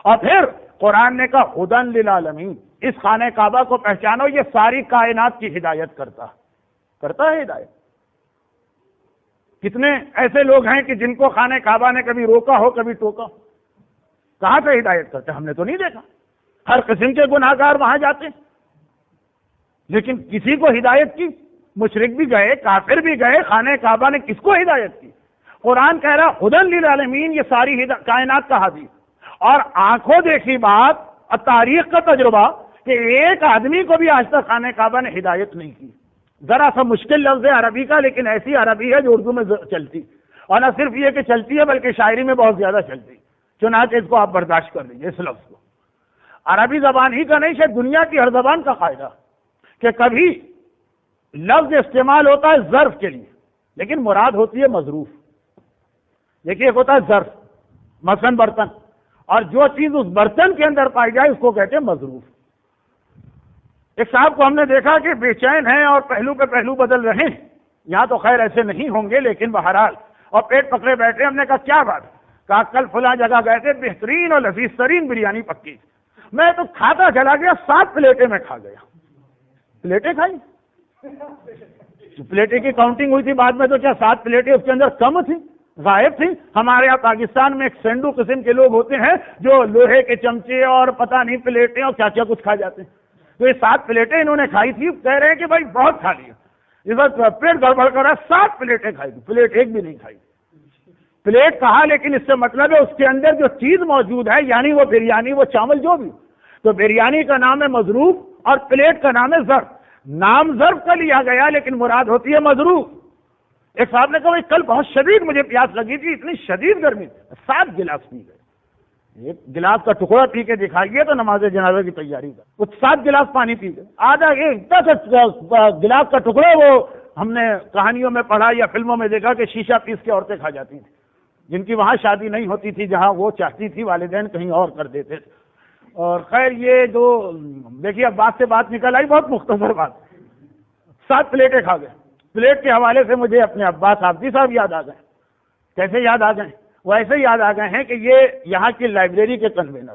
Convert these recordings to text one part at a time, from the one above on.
اور پھر قرآن نے کہا ہدن للعالمین، اس خانہ کعبہ کو پہچانو، یہ ساری کائنات کی ہدایت کرتا ہے ہدایت۔ کتنے ایسے لوگ ہیں کہ جن کو خانہ کعبہ نے کبھی روکا ہو کبھی ٹوکا ہو؟ کہاں سے ہدایت کرتے؟ ہم نے تو نہیں دیکھا۔ ہر قسم کے گناہگار وہاں جاتے ہیں، لیکن کسی کو ہدایت کی؟ مشرک بھی گئے، کافر بھی گئے، خانہ کعبہ نے کس کو ہدایت کی؟ قرآن کہہ رہا ہدن للعالمین، یہ ساری کائنات کا ہادی، اور آنکھوں دیکھی بات اور تاریخ کا تجربہ کہ ایک آدمی کو بھی آج تک خانہ کعبہ نے ہدایت نہیں کی۔ ذرا سا مشکل لفظ ہے عربی کا، لیکن ایسی عربی ہے جو اردو میں چلتی، اور نہ صرف یہ کہ چلتی ہے بلکہ شاعری میں بہت زیادہ چلتی، چنانچہ اس کو آپ برداشت کر لیجیے۔ اس لفظ کو عربی زبان ہی کا نہیں، شاید دنیا کی ہر زبان کا قاعدہ کہ کبھی لفظ استعمال ہوتا ہے ظرف کے لیے لیکن مراد ہوتی ہے مظروف۔ دیکھیے ایک ہوتا ہے ظرف، مثلا برتن، اور جو چیز اس برتن کے اندر پائی جائے اس کو کہتے ہیں مظروف۔ ایک صاحب کو ہم نے دیکھا کہ بے چین ہیں اور پہلو پہ پہلو بدل رہے ہیں، یہاں تو خیر ایسے نہیں ہوں گے لیکن بہرحال، اور پیٹ پکڑے بیٹھے۔ ہم نے کہا کیا بات؟ کہا کل فلاں جگہ گئے تھے، بہترین اور لذیذ ترین بریانی پکی، میں تو کھاتا چلا گیا، 7 پلیٹیں میں کھا گیا۔ پلیٹیں کھائی؟ پلیٹیں کی کاؤنٹنگ ہوئی تھی بعد میں، تو کیا 7 پلیٹیں اس کے اندر کم تھی، غائب تھی؟ ہمارے یہاں پاکستان میں ایک سینڈو قسم کے لوگ ہوتے ہیں جو لوہے کے چمچے اور پتہ نہیں پلیٹیں اور کیا کیا کچھ کھا جاتے ہیں، تو یہ 7 پلیٹیں انہوں نے کھائی تھی، کہہ رہے ہیں کہ بھائی بہت کھا لیا، اس وقت پیٹ گڑبڑ کر رہا ہے، 7 پلیٹیں کھائی تھی، پلیٹ ایک بھی نہیں کھائی۔ پلیٹ کہا لیکن اس سے مطلب ہے اس کے اندر جو چیز موجود ہے، یعنی وہ بریانی، وہ چاول، جو بھی، تو بریانی کا نام ہے مظروف اور پلیٹ کا نام ہے ظرف۔ نام ظرف کا لیا گیا لیکن مراد ہوتی ہے مظروف۔ ایک صاحب نے کہا بھائی کل بہت شدید مجھے پیاس لگی تھی، اتنی شدید گرمی، 7 گلاس پی گئے۔ ایک گلاس کا ٹکڑا پی کے دکھائیے تو نماز جنازہ کی تیاری کا، وہ 7 گلاس پانی پی گئے، آدھا ایک 10 گلاس کا ٹکڑا، وہ ہم نے کہانیوں میں پڑھا یا فلموں میں دیکھا کہ شیشہ پیس کے عورتیں کھا جاتی تھیں، جن کی وہاں شادی نہیں ہوتی تھی، جہاں وہ چاہتی تھی والدین کہیں اور کر دیتے تھے۔ اور خیر یہ جو دیکھیے اب بات سے بات نکل آئی، بہت مختصر بات، 7 پلیٹیں کھا گئے۔ پلیٹ کے حوالے سے مجھے اپنے عباس حافظی صاحب یاد آ گئے۔ کیسے یاد آ گئے؟ وہ ایسے یاد آ گئے ہیں کہ یہ یہاں کی لائبریری کے کنوینر،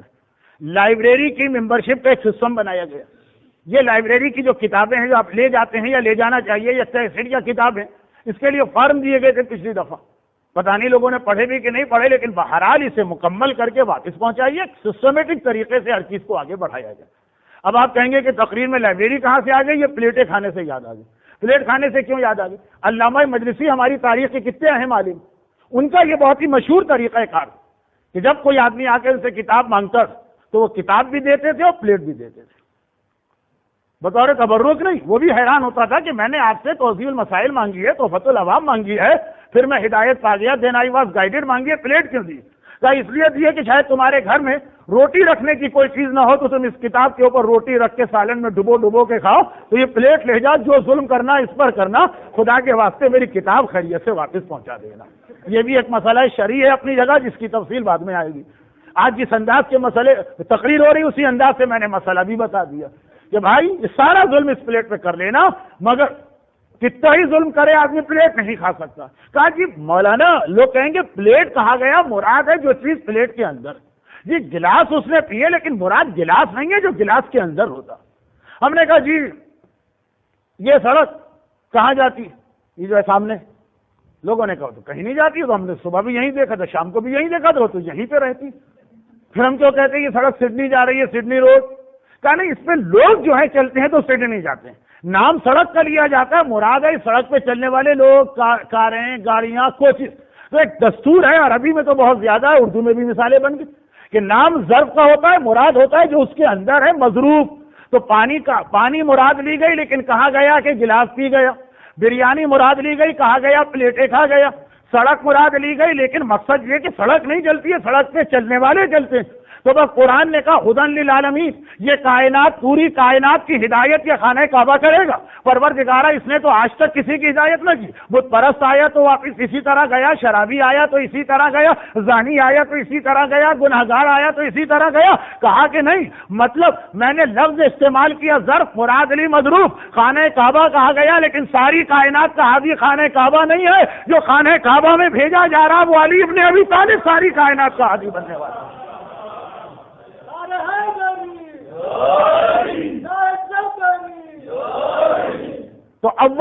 لائبریری کی ممبرشپ کا ایک سسٹم بنایا گیا۔ یہ لائبریری کی جو کتابیں ہیں جو آپ لے جاتے ہیں یا لے جانا چاہیے، یا کیسٹ یا کتاب ہیں، اس کے لیے فارم دیے گئے تھے پچھلی دفعہ، پتہ نہیں لوگوں نے پڑھے بھی کہ نہیں پڑھے، لیکن بہرحال اسے مکمل کر کے واپس پہنچائیے، سسٹمیٹک طریقے سے ہر چیز کو آگے بڑھایا جائے۔ اب آپ کہیں گے کہ تقریر میں لائبریری کہاں سے آ گئی؟ یہ پلیٹیں کھانے سے یاد آ گئی۔ پلیٹ کھانے سے کیوں یاد آ گئی؟ علامہ مجلسی ہماری تاریخ کے کتنے اہم عالم، ان کا یہ بہت ہی مشہور طریقہ کار کہ جب کوئی آدمی آ کے ان سے کتاب مانگتا تو وہ کتاب بھی دیتے تھے اور پلیٹ بھی دیتے تھے، بطور تبرک نہیں۔ وہ بھی حیران ہوتا تھا کہ میں نے آپ سے توضیح المسائل مانگی ہے، تحفۃ العوام مانگی ہے، پھر میں ہدایت پا گیا، دین آئی واز گائیڈڈ مانگی ہے، پلیٹ کیوں دی؟ کہا اس لیے دیے کہ شاید تمہارے گھر میں روٹی رکھنے کی کوئی چیز نہ ہو تو تم اس کتاب کے اوپر روٹی رکھ کے سالن میں ڈبو کے کھاؤ، تو یہ پلیٹ لے جاؤ، جو ظلم کرنا اس پر کرنا، خدا کے واسطے میری کتاب خیریت سے واپس پہنچا دینا۔ یہ بھی ایک مسئلہ شرعی ہے اپنی جگہ، جس کی تفصیل بعد میں آئے گی۔ آج جس انداز کے مسئلے تقریر ہو رہی اسی انداز سے میں نے مسئلہ بھی بتا دیا کہ بھائی یہ سارا ظلم اس پلیٹ پہ کر لینا، مگر کتنا ہی ظلم کرے آدمی پلیٹ نہیں کھا سکتا۔ کہا جی مولانا لوگ کہیں گے پلیٹ کہا گیا، مراد ہے جو چیز پلیٹ کے اندر، جی گلاس اس نے پیے لیکن مراد گلاس نہیں ہے جو گلاس کے اندر ہوتا۔ ہم نے کہا جی یہ سڑک کہاں جاتی؟ یہ جو ہے سامنے، لوگوں نے کہا تو کہیں نہیں جاتی، تو ہم نے صبح بھی یہیں دیکھا تھا، شام کو بھی یہیں دیکھا تھا، تو یہیں پہ رہتی، پھر ہم کیوں کہتے ہیں یہ سڑک سڈنی جا رہی ہے، سڈنی روڈ؟ کہا نہیں، اس پہ لوگ جو ہے چلتے ہیں تو سڈنی جاتے ہیں، نام سڑک کا لیا جاتا ہے، مراد ہے سڑک پہ چلنے والے لوگ، کاریں، گاڑیاں، کوچز۔ تو ایک دستور ہے، عربی میں تو بہت زیادہ ہے، اردو میں بھی مثالیں بن گئی کہ نام ظرف کا ہوتا ہے، مراد ہوتا ہے جو اس کے اندر ہے، مظروف۔ تو پانی مراد لی گئی لیکن کہا گیا کہ گلاس پی گیا، بریانی مراد لی گئی، کہا گیا پلیٹیں کھا گیا، سڑک مراد لی گئی لیکن مقصد یہ کہ سڑک نہیں چلتی ہے، سڑک پہ چلنے والے چلتے ہیں۔ تو بس قرآن نے کہا ہدن للعالمین، یہ کائنات، پوری کائنات کی ہدایت یہ خانہ کعبہ کرے گا۔ پروردگارہ اس نے تو آج تک کسی کی ہدایت نہ کی، بت پرست آیا تو واپس اسی طرح گیا، شرابی آیا تو اسی طرح گیا، زانی آیا تو اسی طرح گیا، گنہگار آیا تو اسی طرح گیا۔ کہا کہ نہیں، مطلب میں نے لفظ استعمال کیا ظرف، مراد لی مظروف، خانہ کعبہ کہا گیا لیکن ساری کائنات کا ہادی خانہ کعبہ نہیں ہے، جو خانہ کعبہ میں بھیجا جا رہا وہ علی ابن ابی طالب ساری کائنات کا ہادی بننے والا۔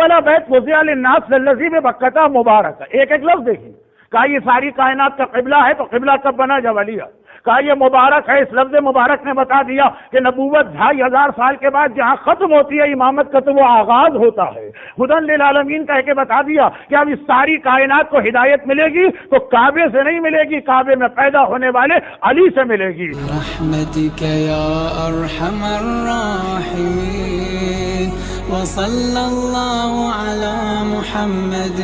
اولا بیت وضع للناس للذی ببکہ مبارک، ایک ایک لفظ دیکھیے. کہا یہ ساری کائنات کا قبلہ ہے، تو قبلہ کب بنا جب علی ہے. کہا یہ مبارک ہے، اس لفظ مبارک نے بتا دیا کہ نبوت 2500 سال کے بعد جہاں ختم ہوتی ہے امامت کا تو وہ آغاز ہوتا ہے. ہدی للعالمین کہہ کے بتا دیا کہ اب اس ساری کائنات کو ہدایت ملے گی تو کعبے سے نہیں ملے گی، کعبے میں پیدا ہونے والے علی سے ملے گی. رحمتک یا ارحم الراحمین وصلی اللہ علی محمد